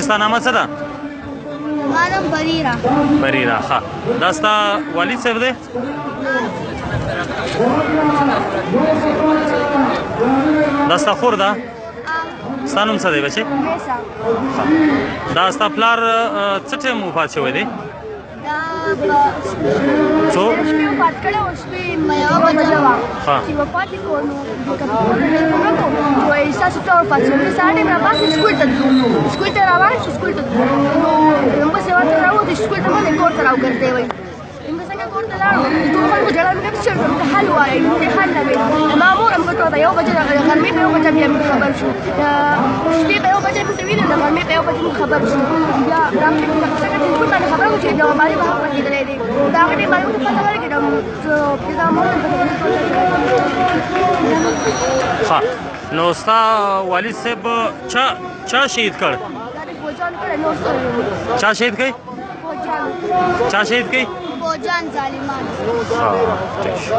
ستا نامه څه ده؟ ما نوم بریره. بریره. ښه، دا ستا والد صاحب دی؟ دا ستا خور ده؟ ستا نوم څه دی بچې؟ دا ستا پلار څه ټایم وفات شوی دی؟ څو؟ شپې وفات کړی و، شپې 1 بجه وه چې وفات یې کړو. نو وایي ستاسو پلار وفات شوی دی. سهار ټایم راپاڅېد، سکول ته ځو. سکول ته روان شو، سکول ته ځو. نو بس یې ورته راووتو چې سکول ته مه ځئ، کور ته راوګرځئ وایي. موږ څنګه کور ته لاړو، ټول خلکو ژړل. موږ څه شول، موږ حل وایو، امتحان نه وی. زما مور هم ورته 1 بجه غرمې په 1 بجه بیا موږ خبر شو. شپې په 1 بجه موږ ته ویلي، د غرمې په 1 بجه موږ خبر شو. بیا څنګه ټلیفون باندې خبره وکړو چې د مالي به هم غږېدلی دی. د هغه ټایم باندې موږ ته پته ولګېده. زما مور ښه، نو ستا والد صاحب چا شهید کړ؟ فوجان کړی، نور څه چا شهید کړی؟ چا شهید کړی؟ فوجان ظالمان. ښه، ٹھیک شو.